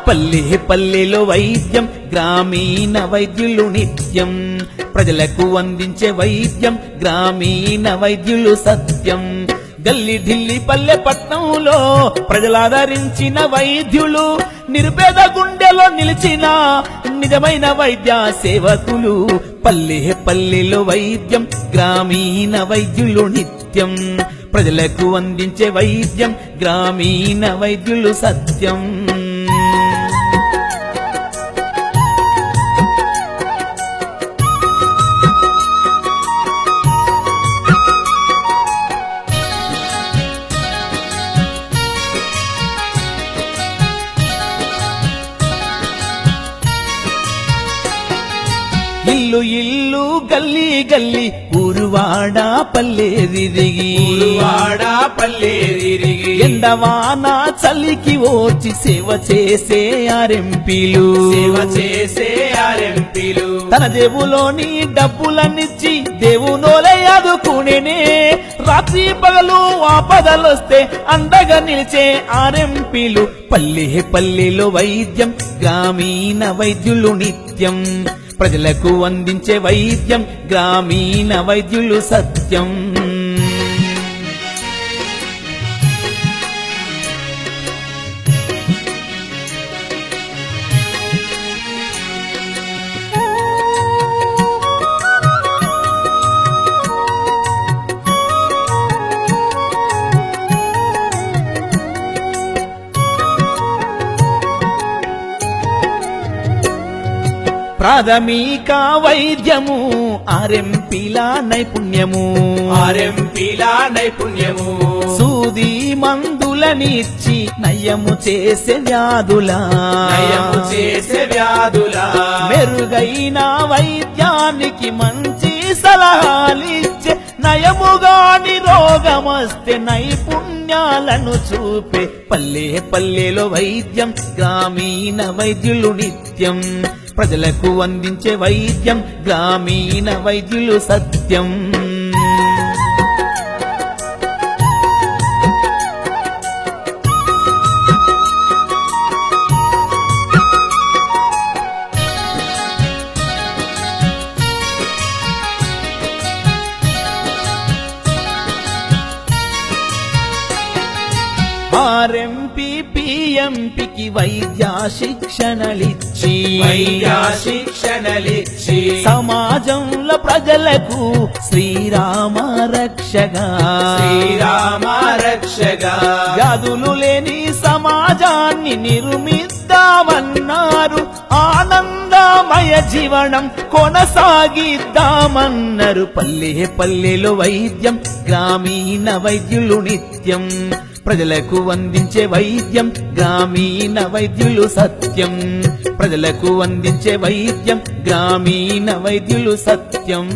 పల్లె పల్లెలో వైద్యం గ్రామీణ వైద్యులు నిత్యం ప్రజలకు అందించే వైద్యం గ్రామీణ వైద్యులు సత్యం గల్లీ ఢిల్లీ పల్లె పట్నంలో ప్రజలాదరించిన వైద్యులు నిరుపేద గుండెలో నిలిచిన నిజమైన వైద్య సేవకులు పల్లె పల్లెలో వైద్యం గ్రామీణ వైద్యులు నిత్యం ప్రజలకు అందించే వైద్యం గ్రామీణ వైద్యులు సత్యం ఇల్లు ఇల్లు గల్లీ గల్లీ ఊరువాడ పల్లె తిరిగి ఎండవాన చలికి ఓచి సేవ చేసే ఆర్ఎంపీలు తన దేవులోని డబ్బులన్నిచ్చి దేవునోలే ఆదుకునేనే రాత్రి పగలు ఆపదలొస్తే అండగా నిలిచే ఆర్ఎంపీలు పల్లె పల్లెలో వైద్యం గ్రామీణ వైద్యులు నిత్యం ప్రజలకు అందించే వైద్యం గ్రామీణ వైద్యులు సత్యం ప్రాథమిక వైద్యము ఆర్ఎంపీల నైపుణ్యము సూది మందులనిచ్చి నయము చేసే వ్యాధుల మెరుగైన వైద్యానికి మంచి సలహాలిచ్చే నయముగాని రోగమస్తే నైపుణ్యాలను చూపే పల్లె పల్లెలో వైద్యం గ్రామీణ వైద్యులు నిత్యం ప్రజలకు అందించే వైద్యం గ్రామీణ వైద్యులు సత్యం ఆర్ఎంపీ పిఎంపికి వైద్య శిక్షణలిచ్చి సమాజంలో ప్రజలకు శ్రీరామ రక్షగా వ్యాధులు లేని సమాజాన్ని నిర్మిద్దామన్నారు ఆనందమయ జీవనం కొనసాగిద్దామన్నారు పల్లె పల్లెలో వైద్యం గ్రామీణ వైద్యులు నిత్యం ప్రజలకు అందించే వైద్యం గ్రామీణ వైద్యులు సత్యం ప్రజలకు అందించే వైద్యం గ్రామీణ వైద్యులు సత్యం